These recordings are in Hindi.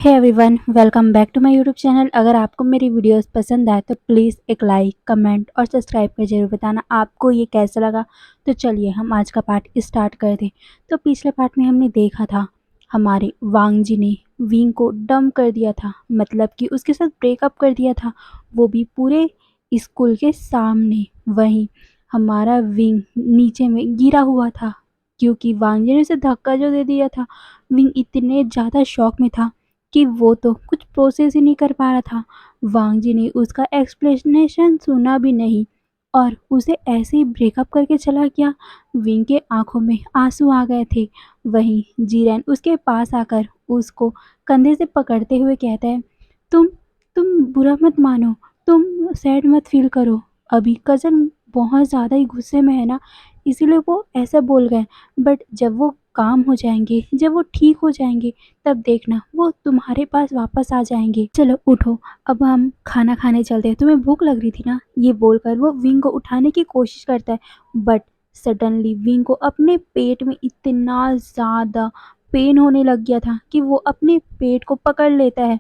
Hey everyone, welcome back to my YouTube channel. अगर आपको मेरी वीडियोस पसंद आए तो प्लीज़ एक लाइक, कमेंट और सब्सक्राइब कर जरूर बताना आपको ये कैसा लगा। तो चलिए हम आज का पार्ट स्टार्ट कर दें। तो पिछले पार्ट में हमने देखा था हमारे वांग जी ने विंग को डंप कर दिया था, मतलब कि उसके साथ ब्रेकअप कर दिया था, वो भी पूरे स्कूल के सामने। वहीं हमारा विंग नीचे में गिरा हुआ था क्योंकि वांग जी ने उसे धक्का जो दे दिया था। विंग इतने ज़्यादा शॉक में था कि वो तो कुछ प्रोसेस ही नहीं कर पा रहा था। वांग जी ने उसका एक्सप्लेनेशन सुना भी नहीं और उसे ऐसे ही ब्रेकअप करके चला गया। विंग के आंखों में आंसू आ गए थे। वहीं जीरन उसके पास आकर उसको कंधे से पकड़ते हुए कहता है, तुम तुम बुरा मत मानो, तुम सैड मत फील करो। अभी कज़न बहुत ज़्यादा ही गुस्से में है ना, इसीलिए वो ऐसा बोल गए। बट जब वो काम हो जाएंगे, जब वो ठीक हो जाएंगे, तब देखना वो तुम्हारे पास वापस आ जाएंगे। चलो उठो, अब हम खाना खाने चलते हैं, तुम्हें भूख लग रही थी ना। ये बोलकर वो विंग को उठाने की कोशिश करता है, बट सडनली विंग को अपने पेट में इतना ज़्यादा पेन होने लग गया था कि वो अपने पेट को पकड़ लेता है।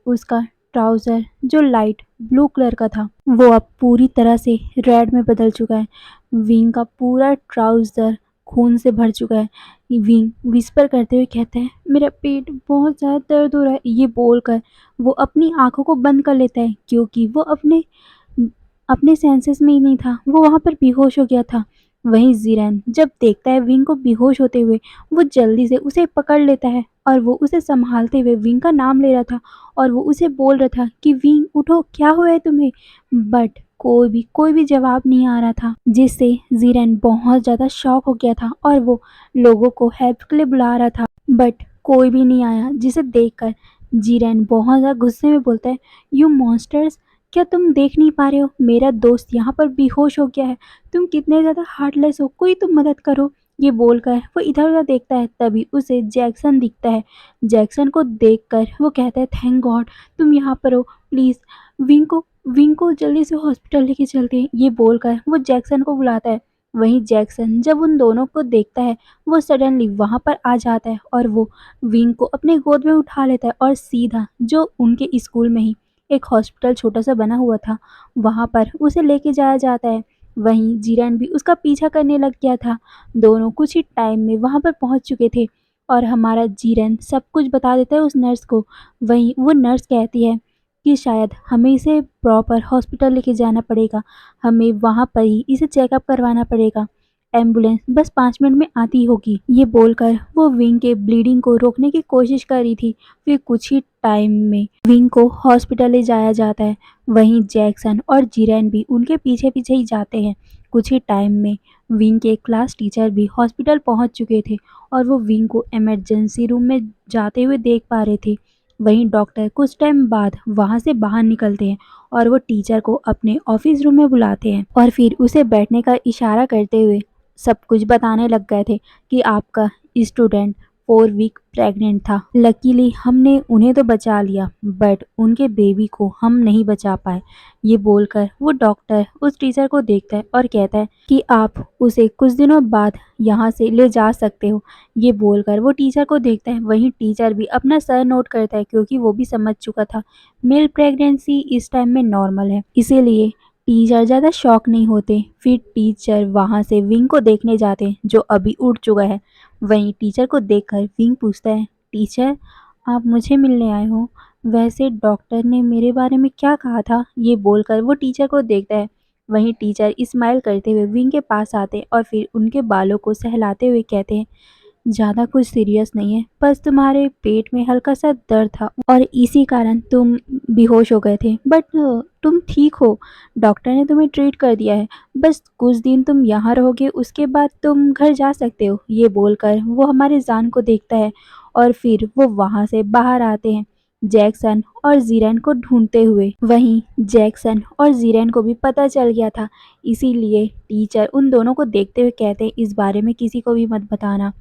उसका ट्राउज़र जो लाइट ब्लू कलर का था वो अब पूरी तरह से रेड में बदल चुका है। विंग का पूरा ट्राउज़र खून से भर चुका है। विंग विस्पर करते हुए कहता है, मेरा पेट बहुत ज़्यादा दर्द हो रहा है। ये बोलकर वो अपनी आंखों को बंद कर लेता है क्योंकि वो अपने अपने सेंसेस में ही नहीं था, वो वहाँ पर बेहोश हो गया था। वहीं जीरन जब देखता है विंग को बेहोश होते हुए, वो जल्दी से उसे पकड़ लेता है और वो उसे संभालते हुए विंग का नाम ले रहा था और वो उसे बोल रहा था कि विंग उठो, क्या हुआ है तुम्हें। बट कोई भी जवाब नहीं आ रहा था, जिससे जीरन बहुत ज़्यादा शॉक हो गया था और वो लोगों को हेल्प के लिए बुला रहा था, बट कोई भी नहीं आया। जिसे देखकर जीरन बहुत ज़्यादा गुस्से में बोलता है, यू मॉन्स्टर्स, क्या तुम देख नहीं पा रहे हो मेरा दोस्त यहाँ पर बेहोश हो गया है। तुम कितने ज़्यादा हार्टलेस हो, कोई तुम मदद करो। ये बोलकर वो इधर उधर देखता है, तभी उसे जैक्सन दिखता है। जैक्सन को देखकर वो कहता है, थैंक गॉड तुम यहाँ पर हो, प्लीज़ विंग को जल्दी से हॉस्पिटल लेके चलते हैं। ये बोलकर वो जैक्सन को बुलाता है। वहीं जैक्सन जब उन दोनों को देखता है, वो सडनली वहाँ पर आ जाता है और वो विंग को अपने गोद में उठा लेता है और सीधा जो उनके स्कूल में ही एक हॉस्पिटल छोटा सा बना हुआ था, वहाँ पर उसे लेके जाया जाता है। वहीं जीरन भी उसका पीछा करने लग गया था। दोनों कुछ ही टाइम में वहाँ पर पहुँच चुके थे और हमारा जीरन सब कुछ बता देता है उस नर्स को। वहीं वो नर्स कहती है कि शायद हमें इसे प्रॉपर हॉस्पिटल लेके जाना पड़ेगा, हमें वहाँ पर ही इसे चेकअप करवाना पड़ेगा, एम्बुलेंस बस 5 मिनट में आती होगी। ये बोलकर वो विंग के ब्लीडिंग को रोकने की कोशिश कर रही थी। फिर कुछ ही टाइम में विंग को हॉस्पिटल ले जाया जाता है। वहीं जैक्सन और जीरन भी उनके पीछे पीछे ही जाते हैं। कुछ ही टाइम में विंग के क्लास टीचर भी हॉस्पिटल पहुंच चुके थे और वो विंग को इमरजेंसी रूम में जाते हुए देख पा रहे थे। वहीं डॉक्टर कुछ टाइम बाद वहां से बाहर निकलते हैं और वो टीचर को अपने ऑफिस रूम में बुलाते हैं और फिर उसे बैठने का इशारा करते हुए सब कुछ बताने लग गए थे कि आपका स्टूडेंट 4 वीक प्रेग्नेंट था। लकीली हमने उन्हें तो बचा लिया, बट उनके बेबी को हम नहीं बचा पाए। ये बोलकर वो डॉक्टर उस टीचर को देखता है और कहता है कि आप उसे कुछ दिनों बाद यहाँ से ले जा सकते हो। ये बोलकर वो टीचर को देखता है। वहीं टीचर भी अपना सर नोट करता है क्योंकि वो भी समझ चुका था मेल प्रेगनेंसी इस टाइम में नॉर्मल है, इसीलिए टीचर ज़्यादा शॉक नहीं होते। फिर टीचर वहाँ से विंग को देखने जाते हैं जो अभी उठ चुका है। वहीं टीचर को देखकर विंग पूछता है, टीचर आप मुझे मिलने आए हो, वैसे डॉक्टर ने मेरे बारे में क्या कहा था। ये बोलकर वो टीचर को देखता है। वहीं टीचर स्माइल करते हुए विंग के पास आते हैं और फिर उनके बालों को सहलाते हुए कहते हैं, ज़्यादा कुछ सीरियस नहीं है, बस तुम्हारे पेट में हल्का सा दर्द था और इसी कारण तुम बेहोश हो गए थे, बट तुम ठीक हो, डॉक्टर ने तुम्हें ट्रीट कर दिया है, बस कुछ दिन तुम यहाँ रहोगे, उसके बाद तुम घर जा सकते हो। ये बोलकर वो हमारे जान को देखता है और फिर वो वहाँ से बाहर आते हैं जैक्सन और जीरन को ढूंढते हुए। वहीं जैक्सन और जीरन को भी पता चल गया था, इसीलिए टीचर उन दोनों को देखते हुए कहते हैं, इस बारे में किसी को भी मत बताना,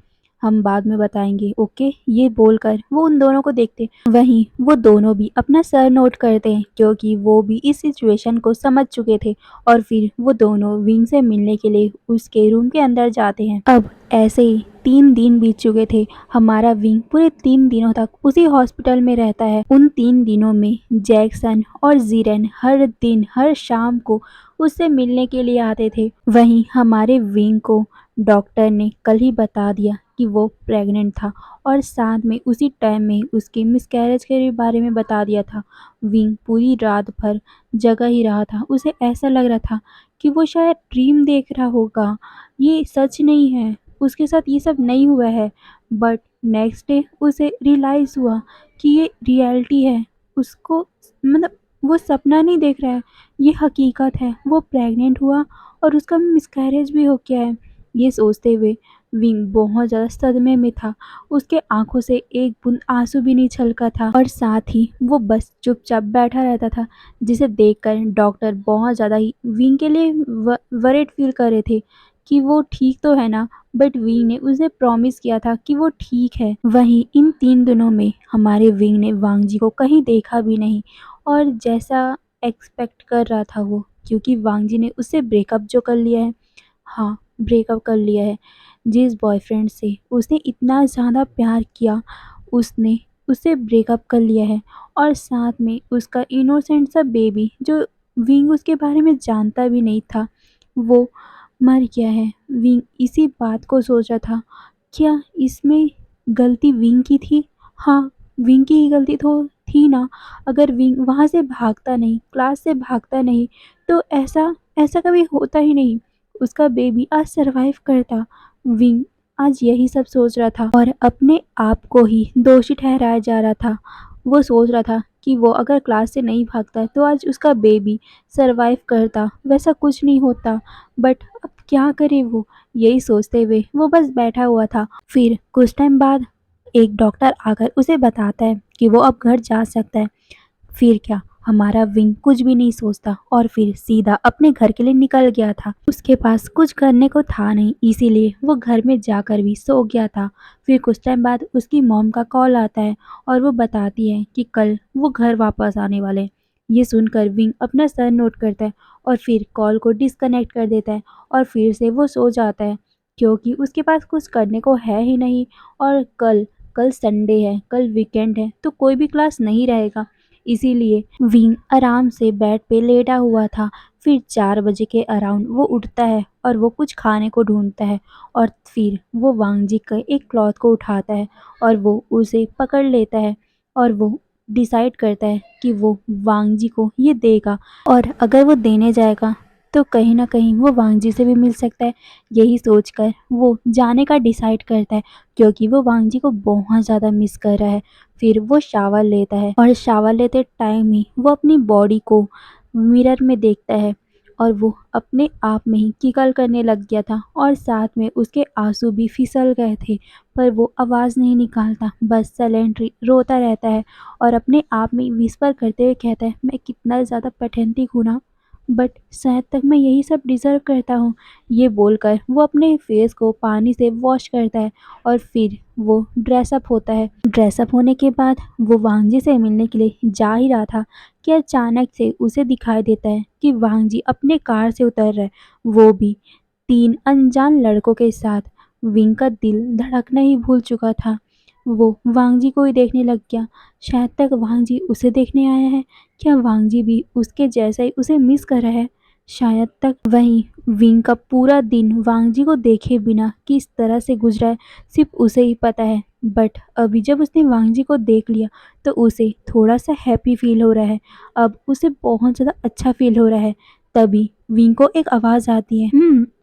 हम बाद में बताएंगे, ओके। ये बोलकर वो उन दोनों को देखते, वहीं वो दोनों भी अपना सर नोट करते हैं क्योंकि वो भी इस सिचुएशन को समझ चुके थे और फिर वो दोनों विंग से मिलने के लिए उसके रूम के अंदर जाते हैं। अब ऐसे ही 3 दिन बीत चुके थे। हमारा विंग पूरे 3 दिनों तक उसी हॉस्पिटल में रहता है। उन 3 दिनों में जैक्सन और जीरेन हर दिन हर शाम को उससे मिलने के लिए आते थे। वहीं हमारे विंग को डॉक्टर ने कल ही बता दिया कि वो प्रेग्नेंट था और साथ में उसी टाइम में उसके मिसकैरेज के बारे में बता दिया था। विंग पूरी रात भर जगा ही रहा था। उसे ऐसा लग रहा था कि वो शायद ड्रीम देख रहा होगा, ये सच नहीं है, उसके साथ ये सब नहीं हुआ है। बट नेक्स्ट डे उसे रियलाइज़ हुआ कि ये रियलिटी है। उसको मतलब वो सपना नहीं देख रहा है, ये हकीकत है। वो प्रेग्नेंट हुआ और उसका मिसकैरेज भी हो गया है। ये सोचते हुए विंग बहुत ज़्यादा सदमे में था। उसके आंखों से एक बूंद आंसू भी नहीं छलका था और साथ ही वो बस चुपचाप बैठा रहता था, जिसे देखकर डॉक्टर बहुत ज़्यादा ही विंग के लिए वरीड फील कर रहे थे कि वो ठीक तो है ना। बट विंग ने उसे प्रॉमिस किया था कि वो ठीक है। वहीं इन 3 दिनों में हमारे विंग ने वांगजी को कहीं देखा भी नहीं और जैसा एक्सपेक्ट कर रहा था वो, क्योंकि वांगजी ने उससे ब्रेकअप जो कर लिया है, हाँ ब्रेकअप कर लिया है। जिस बॉयफ्रेंड से उसने इतना ज़्यादा प्यार किया, उसने उससे ब्रेकअप कर लिया है और साथ में उसका इनोसेंट सा बेबी जो विंग उसके बारे में जानता भी नहीं था, वो मर गया है। विंग इसी बात को सोच रहा था, क्या इसमें गलती विंग की थी? हाँ, विंग की ही गलती तो थी ना। अगर विंग वहाँ से भागता नहीं, क्लास से भागता नहीं, तो ऐसा ऐसा कभी होता ही नहीं। उसका बेबी आज सरवाइव करता। विंग आज यही सब सोच रहा था और अपने आप को ही दोषी ठहराया जा रहा था। वो सोच रहा था कि वो अगर क्लास से नहीं भागता तो आज उसका बेबी सरवाइव करता, वैसा कुछ नहीं होता। बट अब क्या करे वो, यही सोचते हुए वो बस बैठा हुआ था। फिर कुछ टाइम बाद एक डॉक्टर आकर उसे बताता है कि वो अब घर जा सकता है। फिर क्या, हमारा विंग कुछ भी नहीं सोचता और फिर सीधा अपने घर के लिए निकल गया था। उसके पास कुछ करने को था नहीं, इसीलिए वो घर में जाकर भी सो गया था। फिर कुछ टाइम बाद उसकी मॉम का कॉल आता है और वो बताती है कि कल वो घर वापस आने वाले हैं। ये सुनकर विंग अपना सर नोट करता है और फिर कॉल को डिस्कनेक्ट कर देता है और फिर से वो सो जाता है, क्योंकि उसके पास कुछ करने को है ही नहीं। और कल कल संडे है, कल वीकेंड है, तो कोई भी क्लास नहीं रहेगा। इसीलिए विंग आराम से बेड पे लेटा हुआ था। फिर 4 बजे के अराउंड वो उठता है और वो कुछ खाने को ढूंढता है और फिर वो वांगजी के एक क्लॉथ को उठाता है और वो उसे पकड़ लेता है और वो डिसाइड करता है कि वो वांगजी को ये देगा और अगर वो देने जाएगा तो कहीं ना कहीं वो वांगजी से भी मिल सकता है। यही सोचकर वो जाने का डिसाइड करता है, क्योंकि वो वांगजी को बहुत ज़्यादा मिस कर रहा है। फिर वो शावर लेता है और शावर लेते टाइम ही वो अपनी बॉडी को मिरर में देखता है और वो अपने आप में ही किकल करने लग गया था और साथ में उसके आंसू भी फिसल गए थे। पर वो आवाज़ नहीं निकालता, बस साइलेंटली रोता रहता है और अपने आप में विस्पर करते हुए कहता है, मैं कितना ज़्यादा पेथेंटिक हूँ ना, बट शायद तक मैं यही सब डिज़र्व करता हूँ। ये बोलकर वो अपने फेस को पानी से वॉश करता है और फिर वो ड्रेसअप होता है। ड्रेसअप होने के बाद वो वांगजी से मिलने के लिए जा ही रहा था कि अचानक से उसे दिखाई देता है कि वांगजी अपने कार से उतर रहा है, वो भी 3 अनजान लड़कों के साथ। विंग का दिल धड़कना ही भूल चुका था। वो वांगजी को ही देखने लग गया। शायद तक वांगजी उसे देखने आया है। क्या वांगजी भी उसके जैसा ही उसे मिस कर रहा है? शायद तक। वहीं विंग का पूरा दिन वांगजी को देखे बिना किस तरह से गुजरा है, सिर्फ उसे ही पता है। बट अभी जब उसने वांगजी को देख लिया तो उसे थोड़ा सा हैप्पी फील हो रहा है। अब उसे बहुत ज़्यादा अच्छा फील हो रहा है। तभी विंग को एक आवाज़ आती है,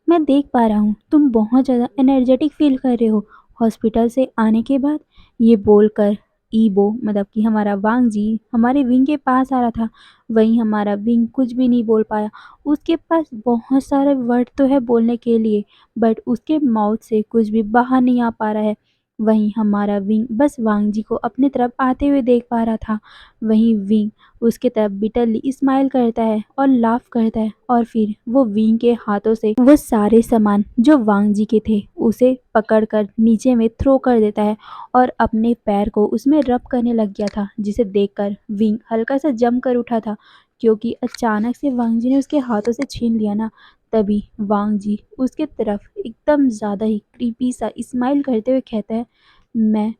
मैं देख पा रहा हूँ तुम बहुत ज़्यादा एनर्जेटिक फील कर रहे हो हॉस्पिटल से आने के बाद। ये बोलकर ईबो मतलब कि हमारा वांगजी हमारे विंग के पास आ रहा था। वहीं हमारा विंग कुछ भी नहीं बोल पाया। उसके पास बहुत सारे वर्ड तो है बोलने के लिए, बट उसके माउथ से कुछ भी बाहर नहीं आ पा रहा है। वहीं हमारा विंग बस वांगजी को अपनी तरफ आते हुए देख पा रहा था। वहीं विंग उसके तरफ बिटरली स्माइल करता है और लाफ करता है और फिर वो विंग के हाथों से वो सारे सामान जो वांगजी के थे उसे पकड़कर नीचे में थ्रो कर देता है और अपने पैर को उसमें रब करने लग गया था, जिसे देखकर विंग हल्का सा जम कर उठा था, क्योंकि अचानक से वांग जी ने उसके हाथों से छीन लिया ना, तभी वांग जी उसके तरफ एकदम ज़्यादा ही क्रीपी सा स्माइल करते हुए कहता है, मैं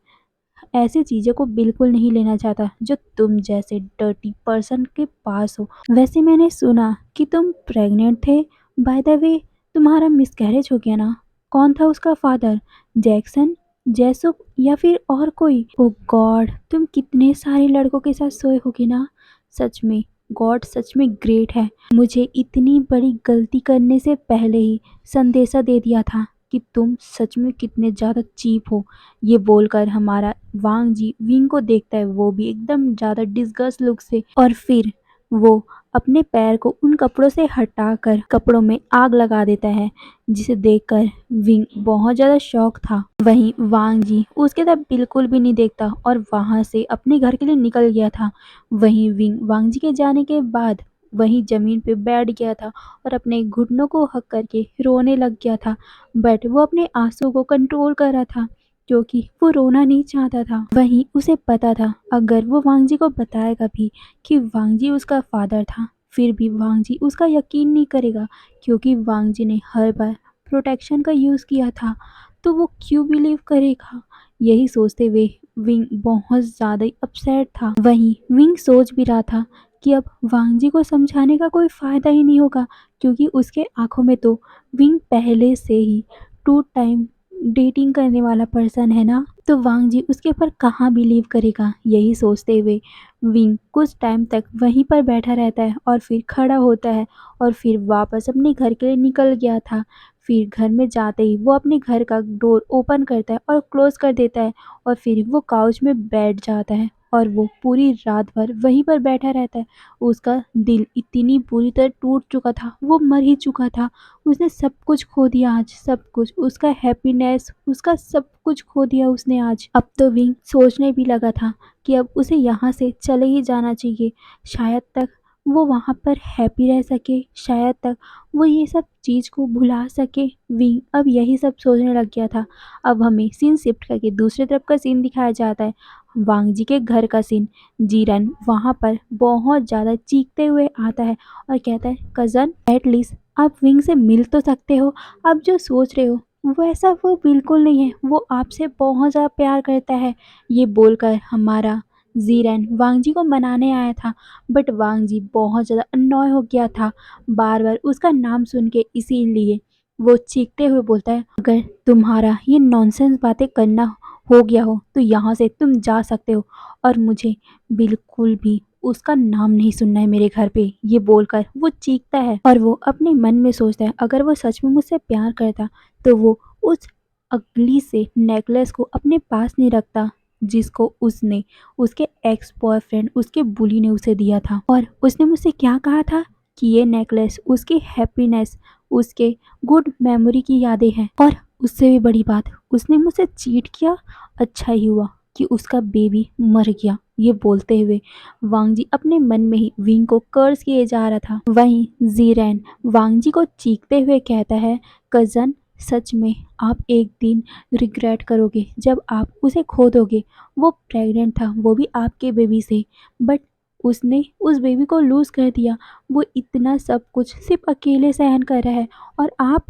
ऐसी चीज़ों को बिल्कुल नहीं लेना चाहता जो तुम जैसे डर्टी पर्सन के पास हो। वैसे मैंने सुना कि तुम प्रेग्नेंट थे। बाय द वे, तुम्हारा मिसकैरेज हो गया ना? कौन था उसका फादर? जैक्सन, जैसुप या फिर और कोई? ओह गॉड, तुम कितने सारे लड़कों के साथ सोए होगे ना? सच में, गॉड सच में ग्रेट है। मुझे इतनी बड़ी गलती करने से पहले ही संदेशा दे दिया था कि तुम सच में कितने ज़्यादा चीप हो। ये बोलकर हमारा वांग जी विंग को देखता है, वो भी एकदम ज़्यादा डिस्गस्ट लुक से, और फिर वो अपने पैर को उन कपड़ों से हटाकर कपड़ों में आग लगा देता है, जिसे देखकर विंग बहुत ज़्यादा शॉक था। वहीं वांग जी उसके तरफ बिल्कुल भी नहीं देखता और वहाँ से अपने घर के लिए निकल गया था। वहीं विंग वांग जी के जाने के बाद वहीं ज़मीन पे बैठ गया था और अपने घुटनों को हक करके रोने लग गया था। बट वो अपने आंसू को कंट्रोल कर रहा था, क्योंकि वो रोना नहीं चाहता था। वहीं उसे पता था अगर वो वांग जी को बताएगा भी कि वांग जी उसका फादर था, फिर भी वांग जी उसका यकीन नहीं करेगा, क्योंकि वांग जी ने हर बार प्रोटेक्शन का यूज़ किया था, तो वो क्यों बिलीव करेगा? यही सोचते हुए विंग बहुत ज़्यादा ही अपसेट था। वहीं विंग सोच भी रहा था कि अब वांग जी को समझाने का कोई फ़ायदा ही नहीं होगा, क्योंकि उसके आंखों में तो विंग पहले से ही टू टाइम डेटिंग करने वाला पर्सन है ना, तो वांग जी उसके ऊपर कहाँ बिलीव करेगा। यही सोचते हुए विंग कुछ टाइम तक वहीं पर बैठा रहता है और फिर खड़ा होता है और फिर वापस अपने घर के लिए निकल गया था। फिर घर में जाते ही वो अपने घर का डोर ओपन करता है और क्लोज कर देता है और फिर वो काउच में बैठ जाता है और वो पूरी रात भर वहीं पर बैठा रहता है। उसका दिल इतनी बुरी तरह टूट चुका था, वो मर ही चुका था। उसने सब कुछ खो दिया आज, सब कुछ, उसका हैप्पीनेस, उसका सब कुछ खो दिया उसने आज। अब तो विंग सोचने भी लगा था कि अब उसे यहाँ से चले ही जाना चाहिए। शायद तक वो वहाँ पर हैप्पी रह सके, शायद तक वो ये सब चीज़ को भुला सके। विंग अब यही सब सोचने लग गया था। अब हमें सीन शिफ्ट करके दूसरी तरफ का सीन दिखाया जाता है, वांग जी के घर का सीन। जीरन वहाँ पर बहुत ज़्यादा चीखते हुए आता है और कहता है, कज़न एटलीस्ट आप विंग से मिल तो सकते हो। आप जो सोच रहे हो वैसा वो बिल्कुल नहीं है, वो आपसे बहुत ज़्यादा प्यार करता है। ये बोलकर हमारा जीरन वांग जी को मनाने आया था, बट वांग जी बहुत ज़्यादा अननॉय हो गया था बार बार उसका नाम सुन के। इसीलिए वो चीखते हुए बोलता है, अगर तुम्हारा ये नॉनसेंस बातें करना हो गया हो तो यहाँ से तुम जा सकते हो, और मुझे बिल्कुल भी उसका नाम नहीं सुनना है मेरे घर पे। ये बोलकर वो चीखता है और वो अपने मन में सोचता है, अगर वो सच में मुझसे प्यार करता तो वो उस अगली से नेकलेस को अपने पास नहीं रखता, जिसको उसने उसके एक्स बॉयफ्रेंड उसके बुली ने उसे दिया था। और उसने मुझसे क्या कहा था कि ये नेकलेस उसकी हैप्पीनेस, उसके गुड मेमोरी की यादें हैं। और उससे भी बड़ी बात, उसने मुझसे चीट किया, अच्छा ही हुआ कि उसका बेबी मर गया। ये बोलते हुए वांग जी अपने मन में ही विंग को कर्ज किए जा रहा था। वहीं जीरैन वांग जी को चीखते हुए कहता है, कज़न सच में आप एक दिन रिग्रेट करोगे जब आप उसे खो दोगे। वो प्रेग्नेंट था, वो भी आपके बेबी से, बट उसने उस बेबी को लूज़ कर दिया। वो इतना सब कुछ सिर्फ अकेले सहन कर रहा है और आप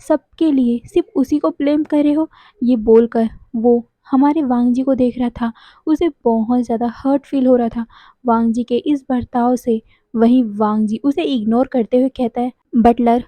सबके लिए सिर्फ उसी को ब्लेम कर रहे हो। ये बोलकर वो हमारे वांग जी को देख रहा था, उसे बहुत ज़्यादा हर्ट फील हो रहा था वांग जी के इस बर्ताव से। वहीं वांग जी उसे इग्नोर करते हुए कहता है, बटलर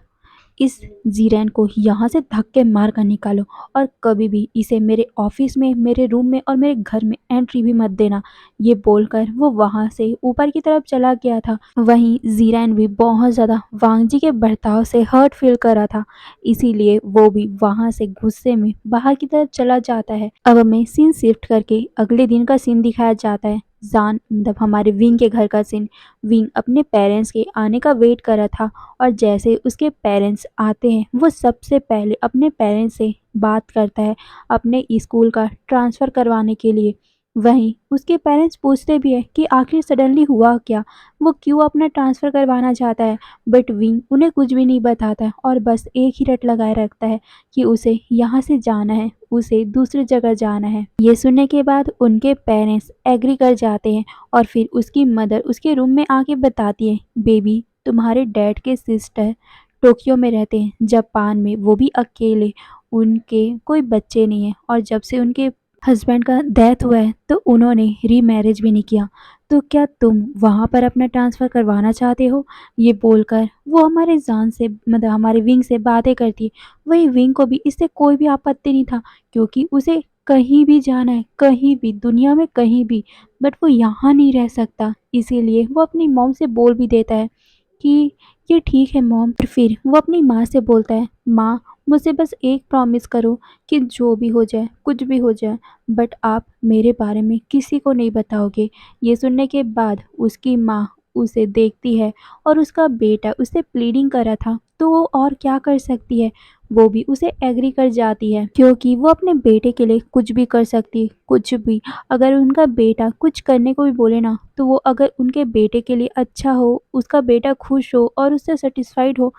इस जीरैन को यहाँ से धक्के मार कर निकालो और कभी भी इसे मेरे ऑफिस में, मेरे रूम में और मेरे घर में एंट्री भी मत देना। ये बोलकर वो वहाँ से ऊपर की तरफ चला गया था। वहीं जीरैन भी बहुत ज़्यादा वांग जी के बर्ताव से हर्ट फील कर रहा था, इसीलिए वो भी वहाँ से गुस्से में बाहर की तरफ चला जाता है। अब हमें सीन शिफ्ट करके अगले दिन का सीन दिखाया जाता है। जान मतलब हमारे विंग के घर का सीन। विंग अपने पेरेंट्स के आने का वेट कर रहा था और जैसे उसके पेरेंट्स आते हैं वो सबसे पहले अपने पेरेंट्स से बात करता है अपने स्कूल का ट्रांसफ़र करवाने के लिए। वहीं उसके पेरेंट्स पूछते भी हैं कि आखिर सडनली हुआ क्या, वो क्यों अपना ट्रांसफ़र करवाना चाहता है। बट विंग उन्हें कुछ भी नहीं बताता है और बस एक ही रट लगाए रखता है कि उसे यहाँ से जाना है, उसे दूसरी जगह जाना है। ये सुनने के बाद उनके पेरेंट्स एग्री कर जाते हैं और फिर उसकी मदर उसके रूम में आके बताती है, बेबी तुम्हारे डैड के सिस्टर टोक्यो में रहते हैं, जापान में, वो भी अकेले। उनके कोई बच्चे नहीं है और जब से उनके हस्बैंड का डेथ हुआ है तो उन्होंने रीमैरिज भी नहीं किया। तो क्या तुम वहाँ पर अपना ट्रांसफ़र करवाना चाहते हो? ये बोलकर वो हमारे जान से मतलब हमारे विंग से बातें करती है। वहीं विंग को भी इससे कोई भी आपत्ति नहीं था क्योंकि उसे कहीं भी जाना है, कहीं भी, दुनिया में कहीं भी, बट वो यहाँ नहीं रह सकता। इसीलिए वो अपनी मॉम से बोल भी देता है कि ये ठीक है मॉम। फिर वो अपनी माँ से बोलता है, माँ मुझसे बस एक प्रॉमिस करो कि जो भी हो जाए, कुछ भी हो जाए, बट आप मेरे बारे में किसी को नहीं बताओगे। ये सुनने के बाद उसकी माँ उसे देखती है और उसका बेटा उससे प्लीडिंग कर रहा था, तो वो और क्या कर सकती है, वो भी उसे एग्री कर जाती है क्योंकि वो अपने बेटे के लिए कुछ भी कर सकती है, कुछ भी। अगर उनका बेटा कुछ करने को भी बोले ना, तो वो अगर उनके बेटे के लिए अच्छा हो, उसका बेटा खुश हो और उससे सैटिस्फाइड हो,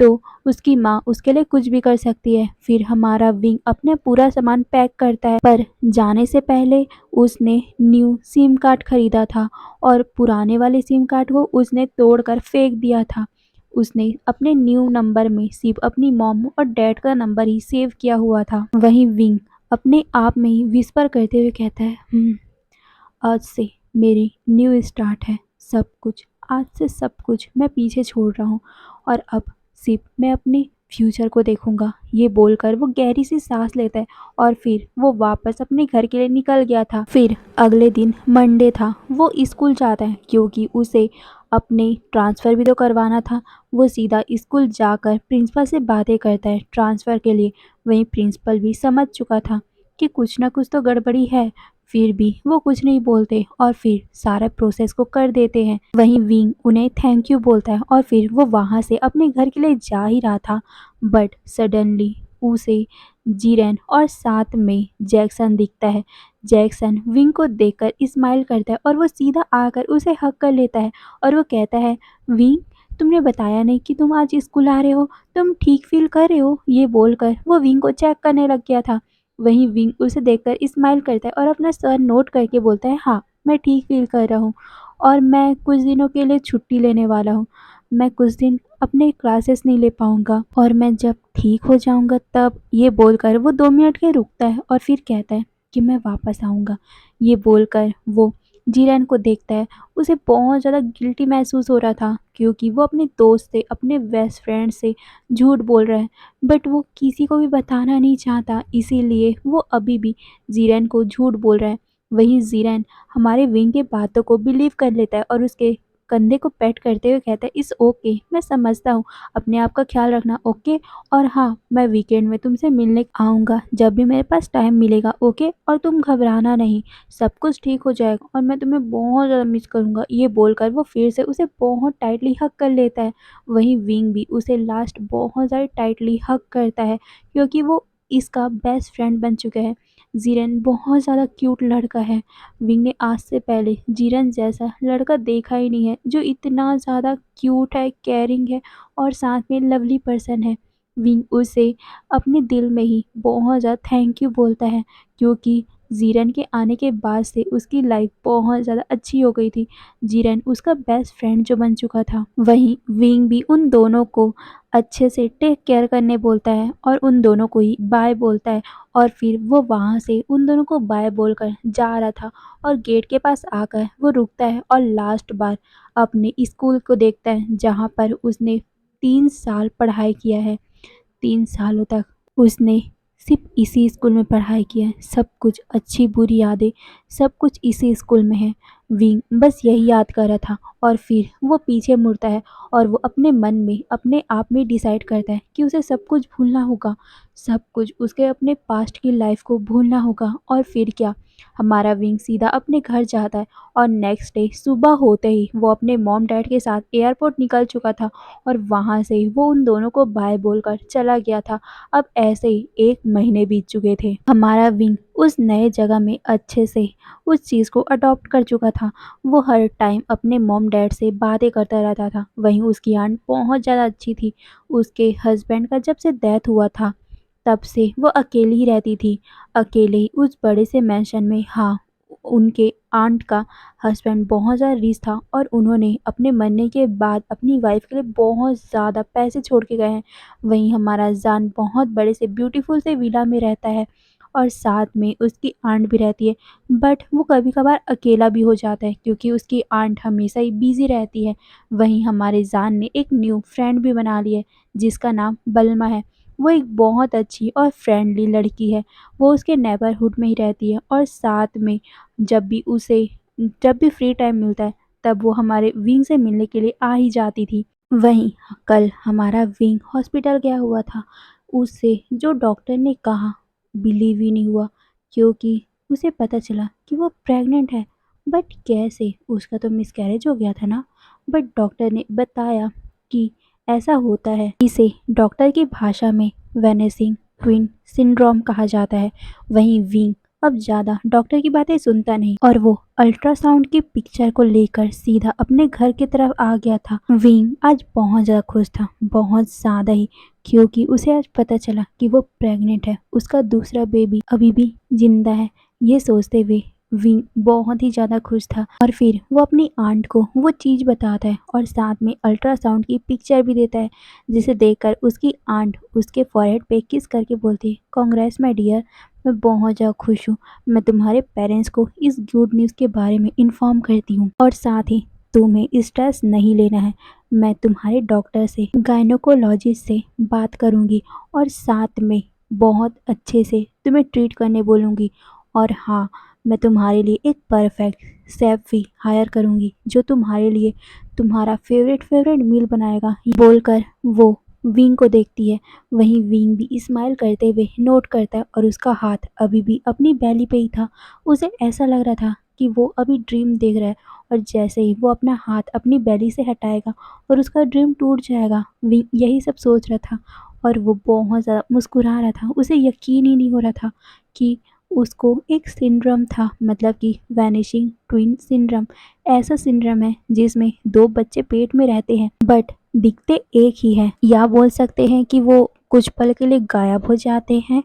तो उसकी माँ उसके लिए कुछ भी कर सकती है। फिर हमारा विंग अपना पूरा सामान पैक करता है, पर जाने से पहले उसने न्यू सिम कार्ड खरीदा था और पुराने वाले सिम कार्ड को उसने तोड़कर फेंक दिया था। उसने अपने न्यू नंबर में सिर्फ अपनी मॉम और डैड का नंबर ही सेव किया हुआ था। वहीं विंग अपने आप में ही विस्पर करते हुए कहता है, आज से मेरी न्यू स्टार्ट है, सब कुछ, आज से सब कुछ मैं पीछे छोड़ रहा हूँ और अब सिर्फ मैं अपने फ्यूचर को देखूंगा। ये बोलकर वो गहरी सी सांस लेता है और फिर वो वापस अपने घर के लिए निकल गया था। फिर अगले दिन मंडे था, वो स्कूल जाता है क्योंकि उसे अपने ट्रांसफ़र भी तो करवाना था। वो सीधा स्कूल जाकर प्रिंसिपल से बातें करता है ट्रांसफ़र के लिए। वहीं प्रिंसिपल भी समझ चुका था कि कुछ ना कुछ तो गड़बड़ी है, फिर भी वो कुछ नहीं बोलते और फिर सारा प्रोसेस को कर देते हैं। वहीं विंग उन्हें थैंक यू बोलता है और फिर वो वहाँ से अपने घर के लिए जा ही रहा था, बट सडनली उसे जीरेन और साथ में जैक्सन दिखता है। जैक्सन विंग को देखकर स्माइल करता है और वो सीधा आकर उसे हग कर लेता है और वो कहता है, विंग तुमने बताया नहीं कि तुम आज स्कूल आ रहे हो, तुम ठीक फील कर रहे हो? ये बोलकर वो विंग को चेक करने लग गया था। वहीं विंग उसे देखकर स्माइल करता है और अपना सर नोट करके बोलता है, हाँ मैं ठीक फील कर रहा हूँ और मैं कुछ दिनों के लिए छुट्टी लेने वाला हूँ। मैं कुछ दिन अपने क्लासेस नहीं ले पाऊँगा और मैं जब ठीक हो जाऊँगा तब। ये बोलकर वो 2 मिनट के रुकता है और फिर कहता है कि मैं वापस आऊँगा। ये बोलकर वो जीरन को देखता है। उसे बहुत ज़्यादा गिल्टी महसूस हो रहा था क्योंकि वो अपने दोस्त से, अपने बेस्ट फ्रेंड से झूठ बोल रहा है, बट वो किसी को भी बताना नहीं चाहता, इसीलिए वो अभी भी जीरन को झूठ बोल रहा है। वहीं जीरन हमारे विंग के बातों को बिलीव कर लेता है और उसके कंधे को पैट करते हुए कहता है, इस ओके, मैं समझता हूँ, अपने आप का ख्याल रखना, ओके। और हाँ, मैं वीकेंड में तुमसे मिलने आऊँगा जब भी मेरे पास टाइम मिलेगा, ओके। और तुम घबराना नहीं, सब कुछ ठीक हो जाएगा और मैं तुम्हें बहुत ज़्यादा मिस करूँगा। ये बोलकर वो फिर से उसे बहुत टाइटली हग कर लेता है। वहीं विंग भी उसे लास्ट बहुत ज़्यादा टाइटली हग करता है क्योंकि वो इसका बेस्ट फ्रेंड बन चुका है। जीरन बहुत ज़्यादा क्यूट लड़का है। विंग ने आज से पहले जीरन जैसा लड़का देखा ही नहीं है जो इतना ज़्यादा क्यूट है, केयरिंग है और साथ में लवली पर्सन है। विंग उसे अपने दिल में ही बहुत ज़्यादा थैंक यू बोलता है क्योंकि जीरन के आने के बाद से उसकी लाइफ बहुत ज़्यादा अच्छी हो गई थी। जीरन उसका बेस्ट फ्रेंड जो बन चुका था। वहीं विंग भी उन दोनों को अच्छे से टेक केयर करने बोलता है और उन दोनों को ही बाय बोलता है और फिर वो वहाँ से उन दोनों को बाय बोलकर जा रहा था और गेट के पास आकर वो रुकता है और लास्ट बार अपने स्कूल को देखता है जहाँ पर उसने 3 साल पढ़ाई किया है। 3 सालों तक उसने सिर्फ इसी स्कूल में पढ़ाई की है। सब कुछ अच्छी बुरी यादें, सब कुछ इसी स्कूल में है। विंग बस यही याद कर रहा था और फिर वो पीछे मुड़ता है और वो अपने मन में, अपने आप में डिसाइड करता है कि उसे सब कुछ भूलना होगा। सब कुछ, उसके अपने पास्ट की लाइफ को भूलना होगा और फिर क्या, हमारा विंग सीधा अपने घर जाता है और नेक्स्ट डे सुबह होते ही वो अपने मॉम डैड के साथ एयरपोर्ट निकल चुका था और वहाँ से वो उन दोनों को बाय बोलकर चला गया था। अब ऐसे ही 1 महीने बीत चुके थे। हमारा विंग उस नए जगह में अच्छे से उस चीज़ को अडॉप्ट कर चुका था। वो हर टाइम अपने मॉम डैड से बातें करता रहता था। वहीं उसकी आंट बहुत ज़्यादा अच्छी थी। उसके हस्बैंड का जब से डेथ हुआ था तब से वो अकेली ही रहती थी। अकेले ही उस बड़े से मैंशन में। हाँ, उनके आंट का हस्बैंड बहुत ज़्यादा रिच था और उन्होंने अपने मरने के बाद अपनी वाइफ के लिए बहुत ज़्यादा पैसे छोड़ के गए हैं। वहीं हमारा जान बहुत बड़े से ब्यूटीफुल से विला में रहता है और साथ में उसकी आंट भी रहती है। बट वो कभी-कभार अकेला भी हो जाता है क्योंकि उसकी आंट हमेशा ही बिज़ी रहती है। वहीं हमारे जान ने एक न्यू फ्रेंड भी बना ली है जिसका नाम बल्मा है। वो एक बहुत अच्छी और फ्रेंडली लड़की है। वो उसके नेबरहुड में ही रहती है और साथ में जब भी उसे जब भी फ्री टाइम मिलता है तब वो हमारे विंग से मिलने के लिए आ ही जाती थी। वहीं कल हमारा विंग हॉस्पिटल गया हुआ था। उसे जो डॉक्टर ने कहा बिलीव ही नहीं हुआ क्योंकि उसे पता चला कि वो प्रेग्नेंट है। बट कैसे? उसका तो मिसकैरेज हो गया था ना। बट डॉक्टर ने बताया कि ऐसा होता है। इसे डॉक्टर की भाषा में वेनेसिंग ट्विन सिंड्रोम कहा जाता है। वहीं विंग अब ज़्यादा डॉक्टर की बातें सुनता नहीं और वो अल्ट्रासाउंड की पिक्चर को लेकर सीधा अपने घर की तरफ आ गया था। विंग आज बहुत ज़्यादा खुश था, बहुत ज़्यादा ही, क्योंकि उसे आज पता चला कि वो प्रेग्नेंट है। उसका दूसरा बेबी अभी भी जिंदा है। ये सोचते हुए विंग बहुत ही ज़्यादा खुश था और फिर वो अपनी आंट को वो चीज़ बताता है और साथ में अल्ट्रासाउंड की पिक्चर भी देता है, जिसे देखकर उसकी आंट उसके फॉरहेड पे किस करके बोलती है, कांग्रेस माय डियर, मैं बहुत ज़्यादा खुश हूँ। मैं तुम्हारे पेरेंट्स को इस गुड न्यूज़ के बारे में इन्फॉर्म करती हूँ और साथ ही तुम्हें स्ट्रेस नहीं लेना है। मैं तुम्हारे डॉक्टर से गायनोकोलॉजिस्ट से बात करूँगी और साथ में बहुत अच्छे से तुम्हें ट्रीट करने बोलूँगी। और हाँ, मैं तुम्हारे लिए एक परफेक्ट शेफ़ भी हायर करूँगी जो तुम्हारे लिए तुम्हारा फेवरेट मील बनाएगा। ये बोलकर वो विंग को देखती है। वहीं विंग भी स्माइल करते हुए नोट करता है और उसका हाथ अभी भी अपनी बैली पे ही था। उसे ऐसा लग रहा था कि वो अभी ड्रीम देख रहा है और जैसे ही वो अपना हाथ अपनी बैली से हटाएगा और उसका ड्रीम टूट जाएगा। विंग यही सब सोच रहा था और वो बहुत ज़्यादा मुस्कुरा रहा था। उसे यकीन ही नहीं हो रहा था कि उसको एक सिंड्रोम था, मतलब कि वैनिशिंग ट्विन सिंड्रोम। ऐसा सिंड्रोम है जिसमें 2 बच्चे पेट में रहते हैं बट दिखते एक ही है, या बोल सकते हैं कि वो कुछ पल के लिए गायब हो जाते हैं।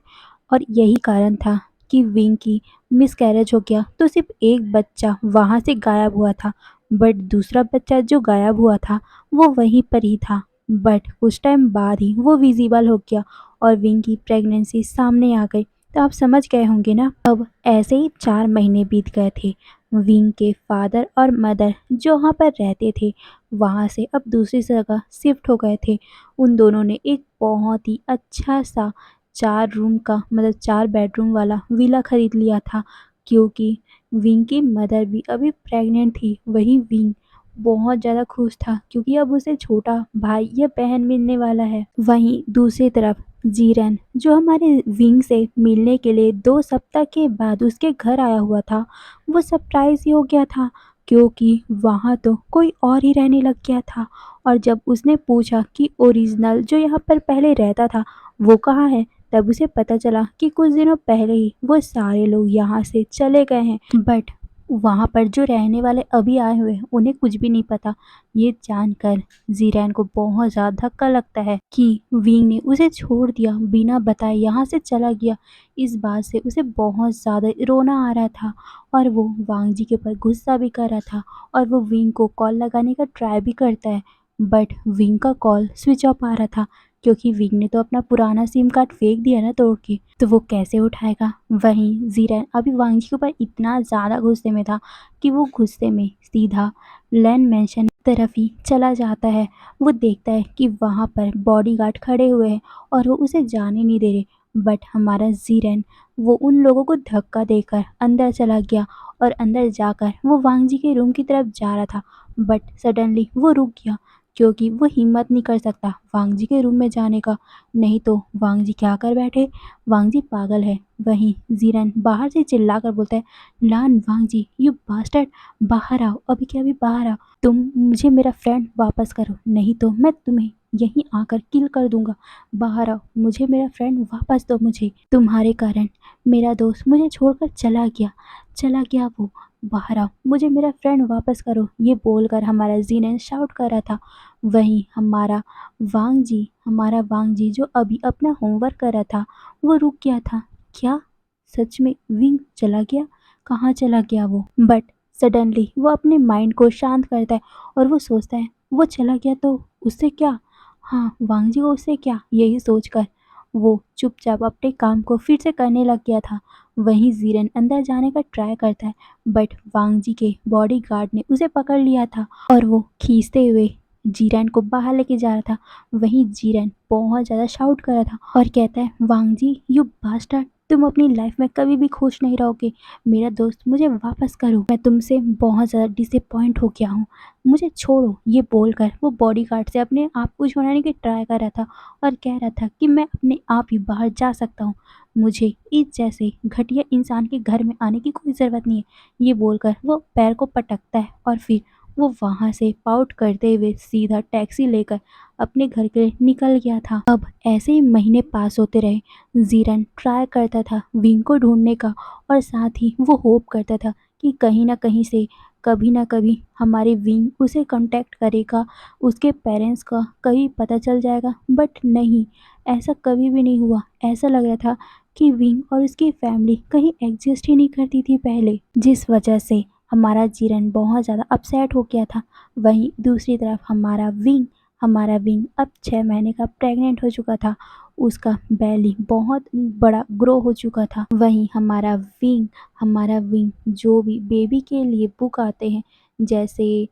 और यही कारण था कि विंग की मिसकैरेज हो गया तो सिर्फ एक बच्चा वहाँ से गायब हुआ था, बट दूसरा बच्चा जो गायब हुआ था वो वहीं पर ही था। बट कुछ टाइम बाद ही वो विजिबल हो गया और विंग की प्रेगनेंसी सामने आ गई। तो आप समझ गए होंगे ना। अब ऐसे ही 4 महीने बीत गए थे। विंग के फादर और मदर जो वहाँ पर रहते थे वहाँ से अब दूसरी जगह शिफ्ट हो गए थे। उन दोनों ने एक बहुत ही अच्छा सा 4 रूम का, मतलब 4 बेडरूम वाला विला खरीद लिया था क्योंकि विंग की मदर भी अभी प्रेग्नेंट थी। वहीं विंग बहुत ज़्यादा खुश था क्योंकि अब उसे छोटा भाई या बहन मिलने वाला है। वहीं दूसरी तरफ जीरन जो हमारे विंग से मिलने के लिए 2 सप्ताह के बाद उसके घर आया हुआ था, वो सरप्राइज ही हो गया था क्योंकि वहाँ तो कोई और ही रहने लग गया था। और जब उसने पूछा कि ओरिजिनल जो यहाँ पर पहले रहता था वो कहाँ है, तब उसे पता चला कि कुछ दिनों पहले ही वो सारे लोग यहाँ से चले गए हैं। बट वहाँ पर जो रहने वाले अभी आए हुए हैं उन्हें कुछ भी नहीं पता। ये जानकर जीरैन को बहुत ज़्यादा धक्का लगता है कि विंग ने उसे छोड़ दिया, बिना बताए यहाँ से चला गया। इस बात से उसे बहुत ज़्यादा रोना आ रहा था और वो वांग जी के ऊपर गुस्सा भी कर रहा था और वो विंग को कॉल लगाने का ट्राई भी करता है। बट विंग का कॉल स्विच ऑफ आ रहा था क्योंकि विंग ने तो अपना पुराना सिम कार्ड फेंक दिया ना तोड़ के, तो वो कैसे उठाएगा। वहीं जीरैन अभी वांग जी के ऊपर इतना ज़्यादा गुस्से में था कि वो गुस्से में सीधा लैंड मैंशन तरफ ही चला जाता है। वो देखता है कि वहाँ पर बॉडीगार्ड खड़े हुए हैं और वो उसे जाने नहीं दे रहे। बट हमारा जीरैन वो उन लोगों को धक्का देकर अंदर चला गया और अंदर जाकर वो वांग जी के रूम की तरफ जा रहा था। बट सडनली वो रुक गया क्योंकि वो हिम्मत नहीं कर सकता वांग जी के रूम में जाने का। नहीं तो वांग जी क्या कर बैठे, वांग जी पागल है। वहीं जीरन बाहर से चिल्लाकर बोलता है, लान वांग जी यू बास्टर्ड, बाहर आओ, अभी के अभी बाहर आओ। तुम मुझे मेरा फ्रेंड वापस करो, नहीं तो मैं तुम्हें यहीं आकर किल कर दूंगा। बाहर आओ, मुझे मेरा फ्रेंड वापस दो। मुझे तुम्हारे कारण मेरा दोस्त मुझे छोड़कर चला गया वो। बाहर आओ, मुझे मेरा फ्रेंड वापस करो, ये बोलकर हमारा जीनन शाउट कर रहा था। वहीं हमारा वांग जी जो अभी अपना होमवर्क कर रहा था वो रुक गया था। क्या सच में विंग चला गया? कहाँ चला गया वो? बट सडनली वो अपने माइंड को शांत करता है और वो सोचता है वो चला गया तो उससे क्या, हाँ वांग जी को उससे क्या, यही सोचकर वो चुपचाप अपने काम को फिर से करने लग गया था। वहीं जीरन अंदर जाने का ट्राई करता है बट वांग जी के बॉडीगार्ड ने उसे पकड़ लिया था और वो खींचते हुए जीरन को बाहर लेके जा रहा था। वहीं जीरन बहुत ज़्यादा शाउट कर रहा था और कहता है, वांग जी यू बास्टर्ड, तुम अपनी लाइफ में कभी भी खुश नहीं रहोगे। मेरा दोस्त मुझे वापस करो, मैं तुमसे बहुत ज़्यादा डिसअपॉइंट हो गया हूँ, मुझे छोड़ो। ये बोलकर वो बॉडीगार्ड से अपने आप को छुड़ाने की ट्राई कर रहा था और कह रहा था कि मैं अपने आप ही बाहर जा सकता हूँ, मुझे इस जैसे घटिया इंसान के घर में आने की कोई ज़रूरत नहीं है। ये बोलकर वो पैर को पटकता है और फिर वो वहाँ से पाउट करते हुए सीधा टैक्सी लेकर अपने घर के लिए निकल गया था। अब ऐसे ही महीने पास होते रहे। जीरन ट्राई करता था विंग को ढूंढने का और साथ ही वो होप करता था कि कहीं ना कहीं से कभी ना कभी हमारे विंग उसे कांटेक्ट करेगा, उसके पेरेंट्स का कभी पता चल जाएगा। बट नहीं, ऐसा कभी भी नहीं हुआ। ऐसा लग रहा था कि विंग और उसकी फैमिली कहीं एग्जिस्ट ही नहीं करती थी पहले, जिस वजह से हमारा जीरन बहुत ज़्यादा अपसेट हो गया था। वहीं दूसरी तरफ हमारा विंग अब 6 महीने का प्रेग्नेंट हो चुका था, उसका बेली बहुत बड़ा ग्रो हो चुका था। वहीं हमारा विंग जो भी बेबी के लिए बुक आते हैं, जैसे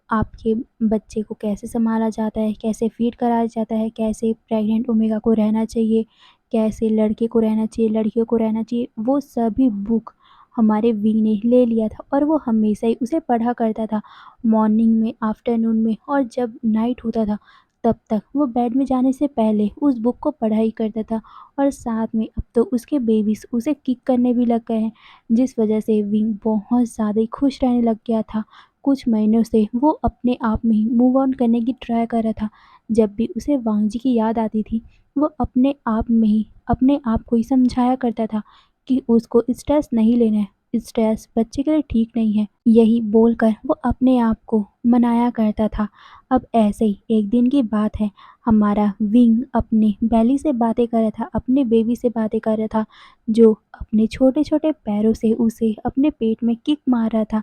आपके बच्चे को कैसे संभाला जाता है, कैसे फीड कराया जाता है, कैसे प्रेग्नेंट ओमेगा को रहना चाहिए, कैसे लड़के को रहना चाहिए, लड़कियों को रहना चाहिए, वो सभी बुक हमारे विंग ने ले लिया था और वो हमेशा ही उसे पढ़ा करता था। मॉर्निंग में, आफ्टरनून में और जब नाइट होता था तब तक वो बेड में जाने से पहले उस बुक को पढ़ा ही करता था। और साथ में अब तो उसके बेबीज उसे किक करने भी लग गए हैं, जिस वजह से विंग बहुत ज़्यादा ही खुश रहने लग गया था। कुछ महीनों से वो अपने आप में ही मूव ऑन करने की ट्राई कर रहा था। जब भी उसे वांग जी की याद आती थी वो अपने आप में ही अपने आप को ही समझाया करता था कि उसको स्ट्रेस नहीं लेना है, स्ट्रेस बच्चे के लिए ठीक नहीं है, यही बोलकर वो अपने आप को मनाया करता था। अब ऐसे ही एक दिन की बात है, हमारा विंग अपने बेली से बातें कर रहा था, अपने बेबी से बातें कर रहा था, जो अपने छोटे छोटे पैरों से उसे अपने पेट में किक मार रहा था।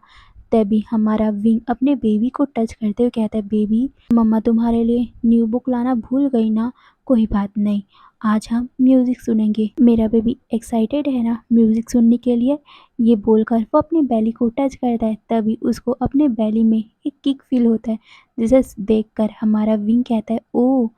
तभी हमारा विंग अपने बेबी को टच करते हुए कहता है, बेबी मम्मा तुम्हारे लिए न्यू बुक लाना भूल गई ना, कोई बात नहीं, आज हम म्यूज़िक सुनेंगे। मेरा बेबी एक्साइटेड है ना म्यूज़िक सुनने के लिए? ये बोलकर वो अपनी बेली को टच करता है। तभी उसको अपने बेली में एक किक फील होता है, जिसे देखकर हमारा विंग कहता है, ओ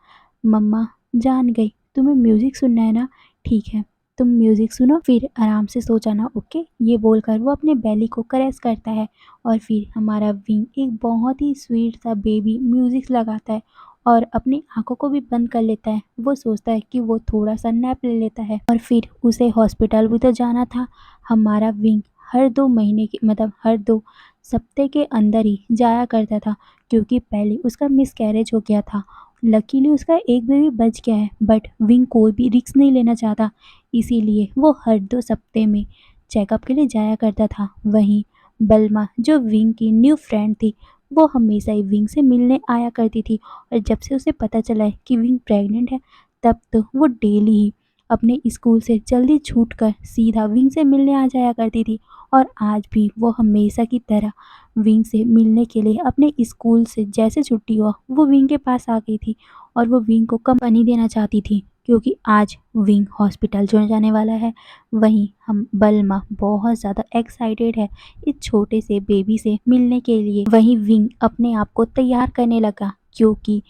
मम्मा जान गई, तुम्हें म्यूज़िक सुनना है ना, ठीक है तुम म्यूज़िक सुनो, फिर आराम से सो जाना, ओके। ये बोलकर वो अपने बेली को करेस करता है और फिर हमारा विंग एक बहुत ही स्वीट सा बेबी म्यूज़िक लगाता है और अपनी आंखों को भी बंद कर लेता है। वो सोचता है कि वो थोड़ा सा नैप ले लेता है और फिर उसे हॉस्पिटल भी तो जाना था। हमारा विंग हर 2 महीने के मतलब हर 2 सप्ताह के अंदर ही जाया करता था, क्योंकि पहले उसका मिसकैरेज हो गया था। लकीली उसका एक बेबी बच गया है, बट विंग कोई भी रिस्क नहीं लेना चाहता, इसीलिए वो हर 2 सप्ताह में चेकअप के लिए जाया करता था। वहीं बल्मा जो विंग की न्यू फ्रेंड थी, वो हमेशा ही विंग से मिलने आया करती थी और जब से उसे पता चला है कि विंग प्रेग्नेंट है, तब तो वो डेली ही अपने स्कूल से जल्दी छूटकर सीधा विंग से मिलने आ जाया करती थी। और आज भी वो हमेशा की तरह विंग से मिलने के लिए अपने स्कूल से जैसे छुट्टी हुआ वो विंग के पास आ गई थी और वो विंग को कंपनी देना चाहती थी, क्योंकि आज विंग हॉस्पिटल जाने वाला है। वहीं हम बल्मा बहुत ज़्यादा एक्साइटेड है इस छोटे से बेबी से मिलने के लिए। वहीं विंग अपने आप को तैयार करने लगा, क्योंकि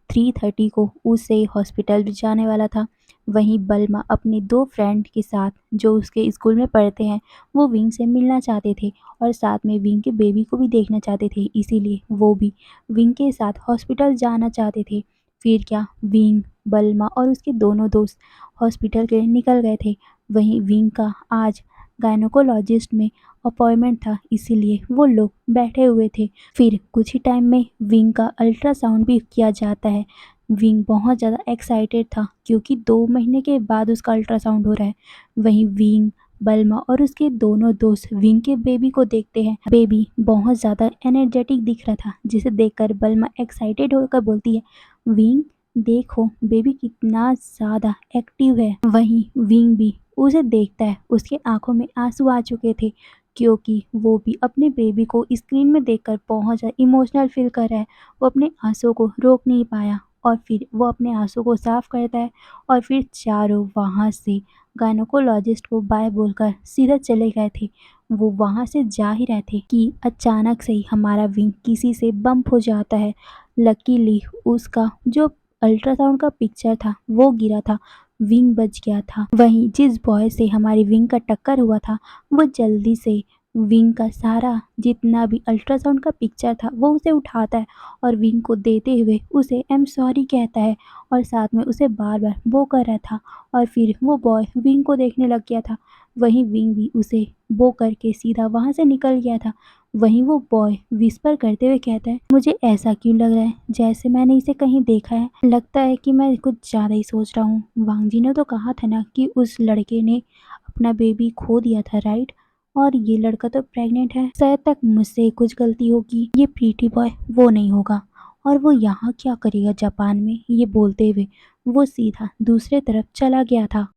3:30 को उसे हॉस्पिटल भी जाने वाला था। वहीं बल्मा अपने 2 फ्रेंड के साथ जो उसके स्कूल में पढ़ते हैं, वो विंग से मिलना चाहते थे और साथ में विंग के बेबी को भी देखना चाहते थे, इसीलिए वो भी विंग के साथ हॉस्पिटल जाना चाहते थे। फिर क्या, विंग, बल्मा और उसके दोनों दोस्त हॉस्पिटल के लिए निकल गए थे। वहीं विंग का आज गायनोकोलॉजिस्ट में अपॉइंटमेंट था, इसीलिए वो लोग बैठे हुए थे। फिर कुछ ही टाइम में विंग का अल्ट्रासाउंड भी किया जाता है। विंग बहुत ज़्यादा एक्साइटेड था क्योंकि 2 महीने के बाद उसका अल्ट्रासाउंड हो रहा है। वहीं विंग, बल्मा और उसके दोनों दोस्त विंग के बेबी को देखते हैं। बेबी बहुत ज़्यादा एनर्जेटिक दिख रहा था, जिसे देखकर बल्मा एक्साइटेड होकर बोलती है, विंग देखो बेबी कितना ज़्यादा एक्टिव है। वहीं विंग भी उसे देखता है, उसके आंखों में आंसू आ चुके थे क्योंकि वो भी अपने बेबी को स्क्रीन में देखकर बहुत ज़्यादा इमोशनल फील कर रहा है। वो अपने आंसू को रोक नहीं पाया और फिर वो अपने आंसू को साफ करता है और फिर चारों वहाँ से गायनोकोलॉजिस्ट को बाय बोलकर सीधा चले गए थे। वो वहाँ से जा ही रहे थे कि अचानक से ही हमारा विंग किसी से बम्प हो जाता है। लकीली उसका जो अल्ट्रासाउंड का पिक्चर था वो गिरा था, विंग बच गया था। वहीं जिस बॉय से हमारी विंग का टक्कर हुआ था, वो जल्दी से विंग का सारा जितना भी अल्ट्रासाउंड का पिक्चर था वो उसे उठाता है और विंग को देते हुए उसे आई एम सॉरी कहता है और साथ में उसे बार बार वो कर रहा था और फिर वो बॉय विंग को देखने लग गया था। वहीं विंग भी उसे वो करके सीधा वहाँ से निकल गया था। वहीं वो बॉय विस्पर करते हुए कहता है, मुझे ऐसा क्यों लग रहा है जैसे मैंने इसे कहीं देखा है, लगता है कि मैं कुछ ज़्यादा ही सोच रहा हूँ। वांग जी ने तो कहा था ना कि उस लड़के ने अपना बेबी खो दिया था, राइट? और ये लड़का तो प्रेग्नेंट है, शायद तक मुझसे कुछ गलती होगी, ये प्रीटी बॉय वो नहीं होगा। और वो यहाँ क्या करेगा जापान में, ये बोलते हुए वो सीधा दूसरे तरफ चला गया था।